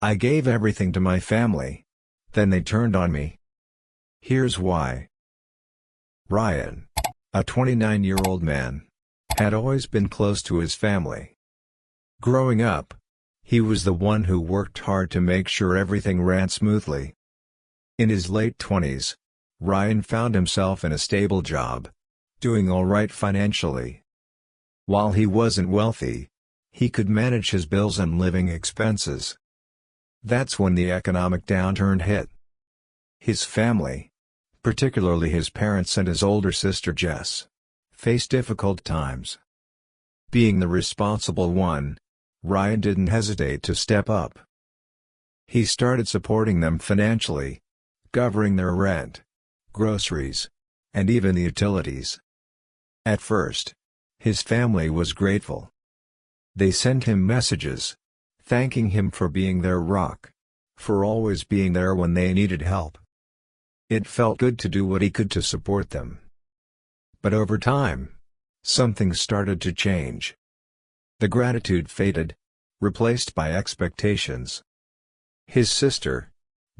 I gave everything to my family. Then they turned on me. Here's why. Ryan, a 29-year-old man, had always been close to his family. Growing up, he was the one who worked hard to make sure everything ran smoothly. In his late 20s, Ryan found himself in a stable job, doing all right financially. While he wasn't wealthy, he could manage his bills and living expenses. That's when the economic downturn hit. His family, particularly his parents and his older sister Jess, faced difficult times. Being the responsible one, Ryan didn't hesitate to step up. He started supporting them financially, covering their rent, groceries, and even the utilities. At first, his family was grateful. They sent him messages, thanking him for being their rock, for always being there when they needed help. It felt good to do what he could to support them. But over time, something started to change. The gratitude faded, replaced by expectations. His sister,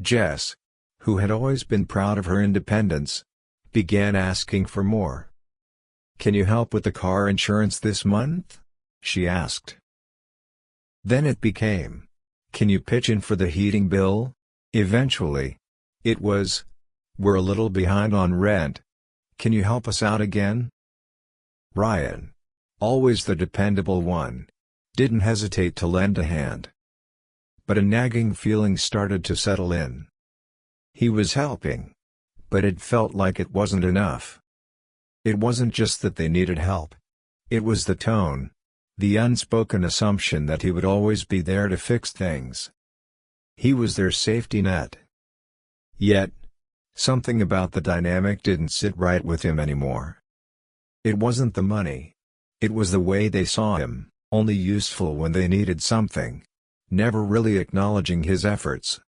Jess, who had always been proud of her independence, began asking for more. "Can you help with the car insurance this month?" she asked. Then it became, "Can you pitch in for the heating bill?" Eventually, it was, "We're a little behind on rent. Can you help us out again?" Ryan, always the dependable one, didn't hesitate to lend a hand. But a nagging feeling started to settle in. He was helping, but it felt like it wasn't enough. It wasn't just that they needed help. It was the tone, the unspoken assumption that he would always be there to fix things. He was their safety net. Yet, something about the dynamic didn't sit right with him anymore. It wasn't the money. It was the way they saw him, only useful when they needed something, never really acknowledging his efforts.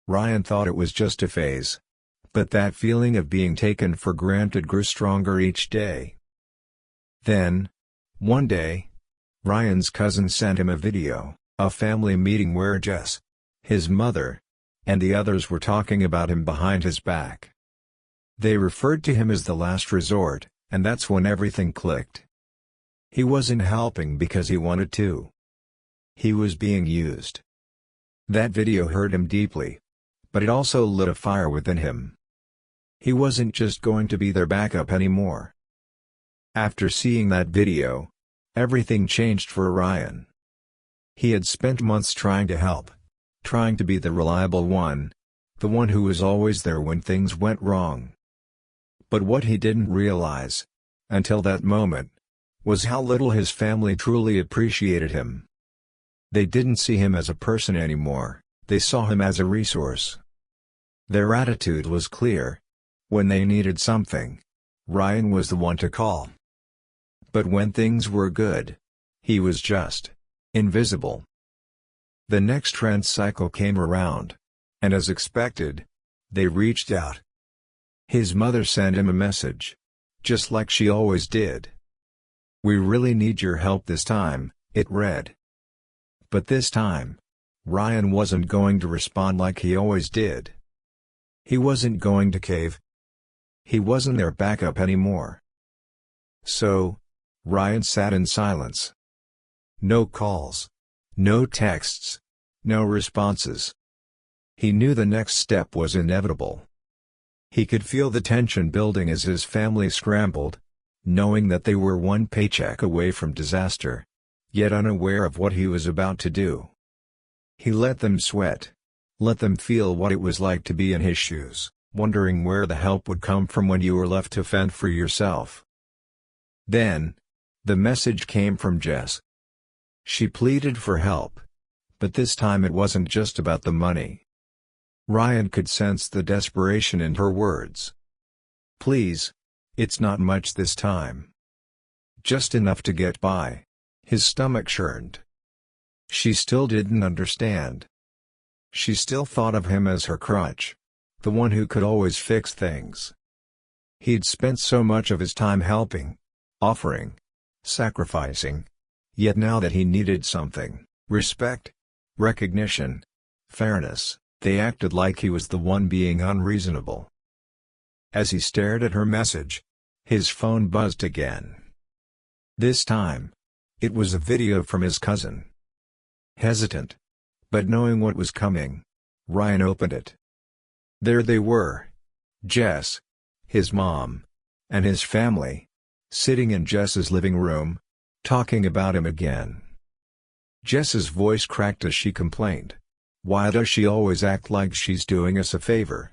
Ryan thought it was just a phase. But that feeling of being taken for granted grew stronger each day. Then, one day, Ryan's cousin sent him a video, a family meeting where Jess, his mother, and the others were talking about him behind his back. They referred to him as the last resort, and that's when everything clicked. He wasn't helping because he wanted to. He was being used. That video hurt him deeply. But it also lit a fire within him. He wasn't just going to be their backup anymore. After seeing that video, everything changed for Ryan. He had spent months trying to help, trying to be the reliable one, the one who was always there when things went wrong. But what he didn't realize, until that moment, was how little his family truly appreciated him. They didn't see him as a person anymore, they saw him as a resource. Their attitude was clear. When they needed something, Ryan was the one to call. But when things were good, he was just invisible. The next rent cycle came around, and as expected, they reached out. His mother sent him a message, just like she always did. "We really need your help this time," it read. But this time, Ryan wasn't going to respond like he always did. He wasn't going to cave. He wasn't their backup anymore. So, Ryan sat in silence. No calls. No texts. No responses. He knew the next step was inevitable. He could feel the tension building as his family scrambled, knowing that they were one paycheck away from disaster, yet unaware of what he was about to do. He let them sweat. Let them feel what it was like to be in his shoes, wondering where the help would come from when you were left to fend for yourself. Then, the message came from Jess. She pleaded for help. But this time it wasn't just about the money. Ryan could sense the desperation in her words. "Please. It's not much this time. Just enough to get by." His stomach churned. She still didn't understand. She still thought of him as her crutch, the one who could always fix things. He'd spent so much of his time helping, offering, sacrificing. Yet now that he needed something, respect, recognition, fairness, they acted like he was the one being unreasonable. As he stared at her message, his phone buzzed again. This time, it was a video from his cousin. Hesitant, but knowing what was coming, Ryan opened it. There they were. Jess, his mom, and his family, sitting in Jess's living room, talking about him again. Jess's voice cracked as she complained. Why does she always act like she's doing us a favor?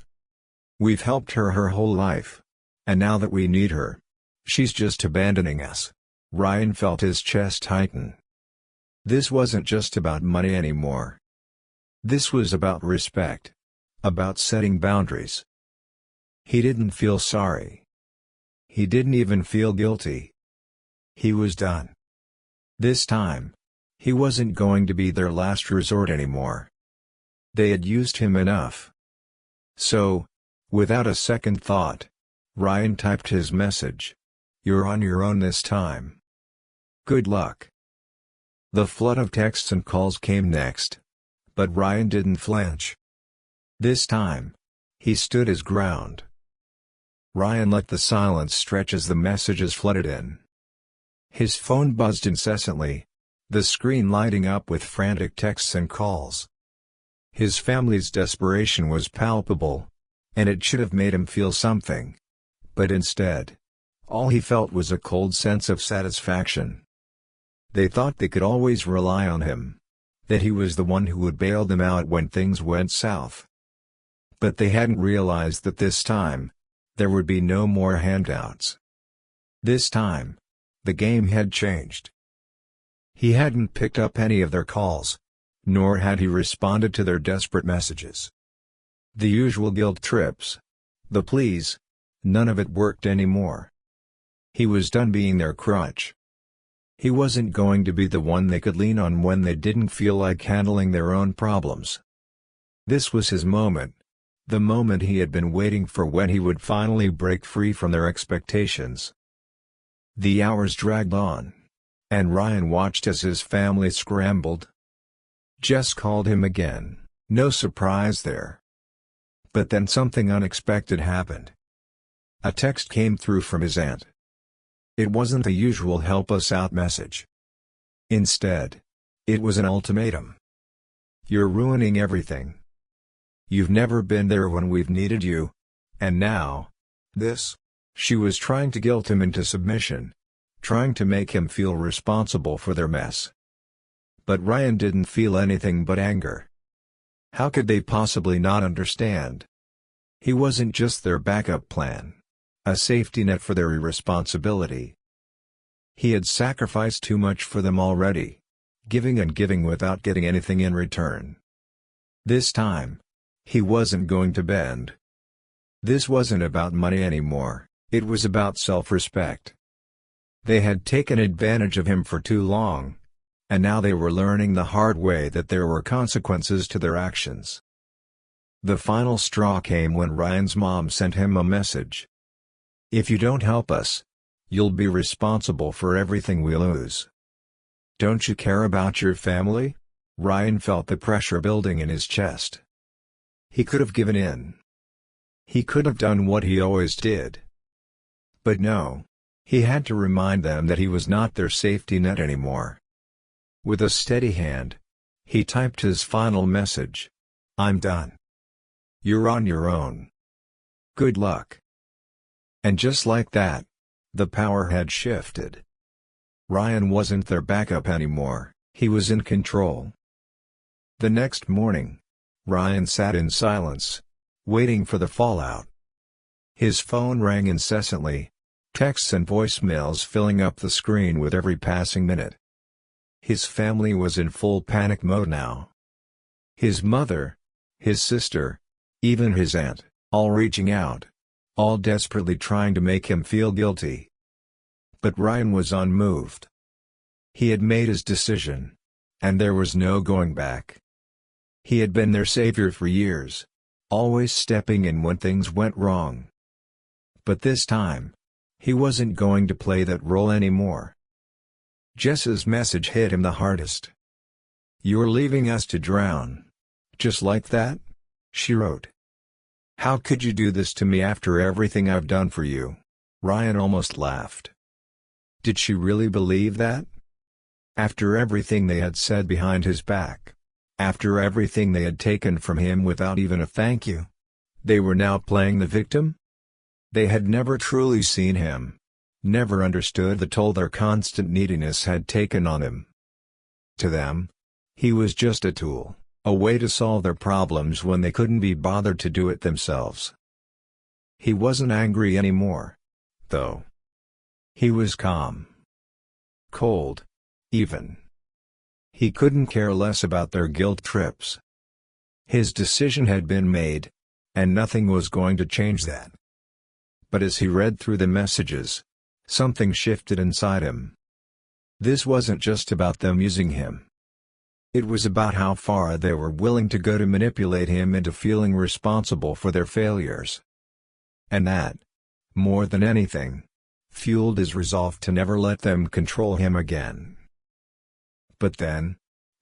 We've helped her whole life. And now that we need her, she's just abandoning us. Ryan felt his chest tighten. This wasn't just about money anymore. This was about respect. About setting boundaries. He didn't feel sorry. He didn't even feel guilty. He was done. This time, he wasn't going to be their last resort anymore. They had used him enough. So, without a second thought, Ryan typed his message. You're on your own this time. Good luck. The flood of texts and calls came next. But Ryan didn't flinch. This time, he stood his ground. Ryan let the silence stretch as the messages flooded in. His phone buzzed incessantly, the screen lighting up with frantic texts and calls. His family's desperation was palpable, and it should have made him feel something. But instead, all he felt was a cold sense of satisfaction. They thought they could always rely on him, that he was the one who would bail them out when things went south. But they hadn't realized that this time, there would be no more handouts. This time, the game had changed. He hadn't picked up any of their calls, nor had he responded to their desperate messages. The usual guilt trips, the pleas, none of it worked anymore. He was done being their crutch. He wasn't going to be the one they could lean on when they didn't feel like handling their own problems. This was his moment. The moment he had been waiting for, when he would finally break free from their expectations. The hours dragged on, and Ryan watched as his family scrambled. Jess called him again, no surprise there. But then something unexpected happened. A text came through from his aunt. It wasn't the usual help us out message. Instead, it was an ultimatum. You're ruining everything. You've never been there when we've needed you, and now, this. She was trying to guilt him into submission, trying to make him feel responsible for their mess. But Ryan didn't feel anything but anger. How could they possibly not understand? He wasn't just their backup plan, a safety net for their irresponsibility. He had sacrificed too much for them already, giving and giving without getting anything in return. This time, he wasn't going to bend. This wasn't about money anymore, it was about self-respect. They had taken advantage of him for too long, and now they were learning the hard way that there were consequences to their actions. The final straw came when Ryan's mom sent him a message. If you don't help us, you'll be responsible for everything we lose. Don't you care about your family? Ryan felt the pressure building in his chest. He could have given in. He could have done what he always did. But no. He had to remind them that he was not their safety net anymore. With a steady hand, he typed his final message. I'm done. You're on your own. Good luck. And just like that, the power had shifted. Ryan wasn't their backup anymore, he was in control. The next morning, Ryan sat in silence, waiting for the fallout. His phone rang incessantly, texts and voicemails filling up the screen with every passing minute. His family was in full panic mode now. His mother, his sister, even his aunt, all reaching out, all desperately trying to make him feel guilty. But Ryan was unmoved. He had made his decision, and there was no going back. He had been their savior for years, always stepping in when things went wrong. But this time, he wasn't going to play that role anymore. Jess's message hit him the hardest. You're leaving us to drown. "Just like that?" she wrote. "How could you do this to me after everything I've done for you?" Ryan almost laughed. Did she really believe that? After everything they had said behind his back, after everything they had taken from him without even a thank you, they were now playing the victim? They had never truly seen him, never understood the toll their constant neediness had taken on him. To them, he was just a tool, a way to solve their problems when they couldn't be bothered to do it themselves. He wasn't angry anymore, though. He was calm. Cold, even. He couldn't care less about their guilt trips. His decision had been made, and nothing was going to change that. But as he read through the messages, something shifted inside him. This wasn't just about them using him. It was about how far they were willing to go to manipulate him into feeling responsible for their failures. And that, more than anything, fueled his resolve to never let them control him again. But then,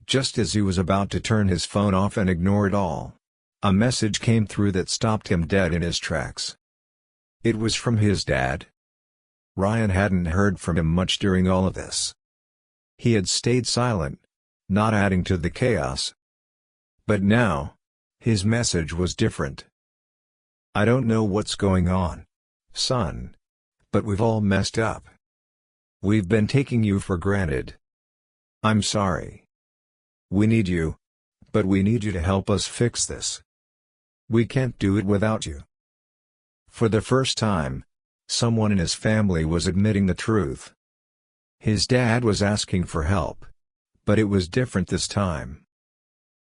just as he was about to turn his phone off and ignore it all, a message came through that stopped him dead in his tracks. It was from his dad. Ryan hadn't heard from him much during all of this. He had stayed silent, not adding to the chaos. But now, his message was different. "I don't know what's going on, son. But we've all messed up. We've been taking you for granted. I'm sorry. We need you, but we need you to help us fix this. We can't do it without you." For the first time, someone in his family was admitting the truth. His dad was asking for help, but it was different this time.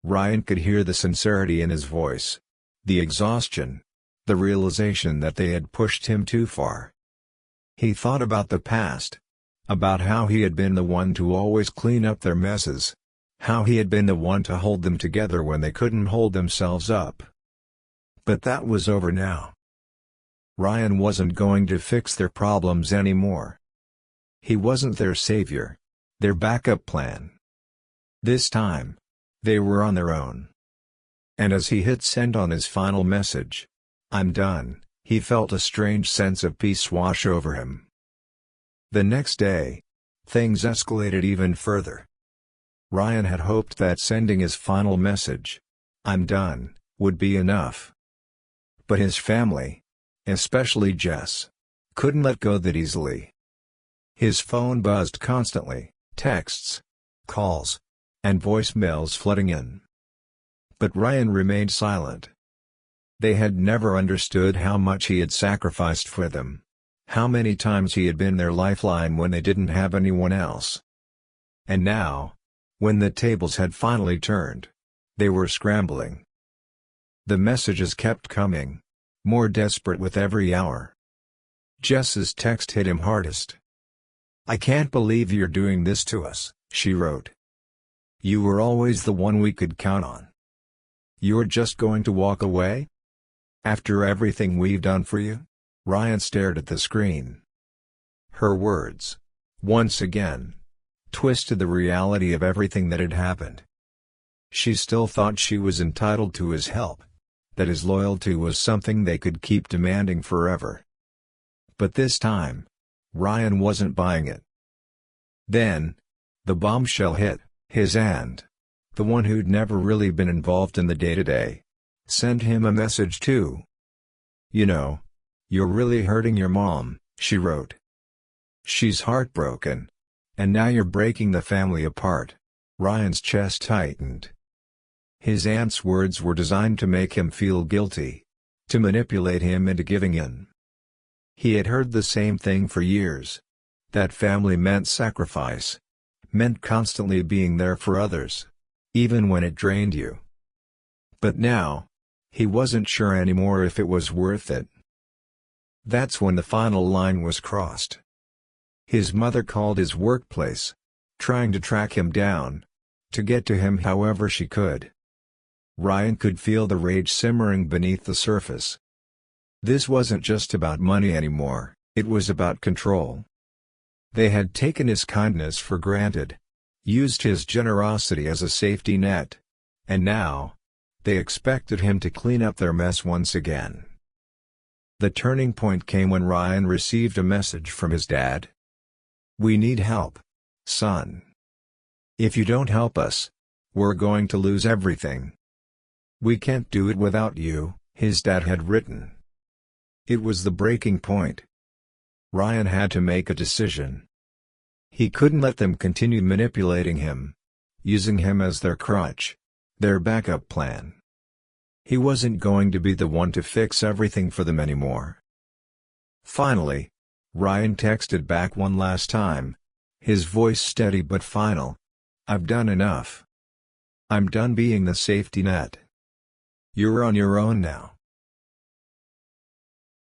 Ryan could hear the sincerity in his voice, the exhaustion, the realization that they had pushed him too far. He thought about the past, about how he had been the one to always clean up their messes, how he had been the one to hold them together when they couldn't hold themselves up. But that was over now. Ryan wasn't going to fix their problems anymore. He wasn't their savior, their backup plan. This time, they were on their own. And as he hit send on his final message, "I'm done," he felt a strange sense of peace wash over him. The next day, things escalated even further. Ryan had hoped that sending his final message, "I'm done," would be enough. But his family, especially Jess, couldn't let go that easily. His phone buzzed constantly, texts, calls, and voicemails flooding in. But Ryan remained silent. They had never understood how much he had sacrificed for them, how many times he had been their lifeline when they didn't have anyone else. And now, when the tables had finally turned, they were scrambling. The messages kept coming, more desperate with every hour. Jess's text hit him hardest. "I can't believe you're doing this to us," she wrote. "You were always the one we could count on. You're just going to walk away? After everything we've done for you?" Ryan stared at the screen. Her words, once again, twisted the reality of everything that had happened. She still thought she was entitled to his help, that his loyalty was something they could keep demanding forever. But this time, Ryan wasn't buying it. Then, the bombshell hit. His aunt, the one who'd never really been involved in the day-to-day, sent him a message too. "You know, you're really hurting your mom," she wrote. "She's heartbroken. And now you're breaking the family apart." Ryan's chest tightened. His aunt's words were designed to make him feel guilty, to manipulate him into giving in. He had heard the same thing for years. That family meant sacrifice, meant constantly being there for others, even when it drained you. But now, he wasn't sure anymore if it was worth it. That's when the final line was crossed. His mother called his workplace, trying to track him down, to get to him however she could. Ryan could feel the rage simmering beneath the surface. This wasn't just about money anymore, it was about control. They had taken his kindness for granted, used his generosity as a safety net, and now, They expected him to clean up their mess once again. The turning point came when Ryan received a message from his dad. "We need help, son. If you don't help us, we're going to lose everything. We can't do it without you," his dad had written. It was the breaking point. Ryan had to make a decision. He couldn't let them continue manipulating him, using him as their crutch, their backup plan. He wasn't going to be the one to fix everything for them anymore. Finally, Ryan texted back one last time, his voice steady but final. "I've done enough. I'm done being the safety net. You're on your own now."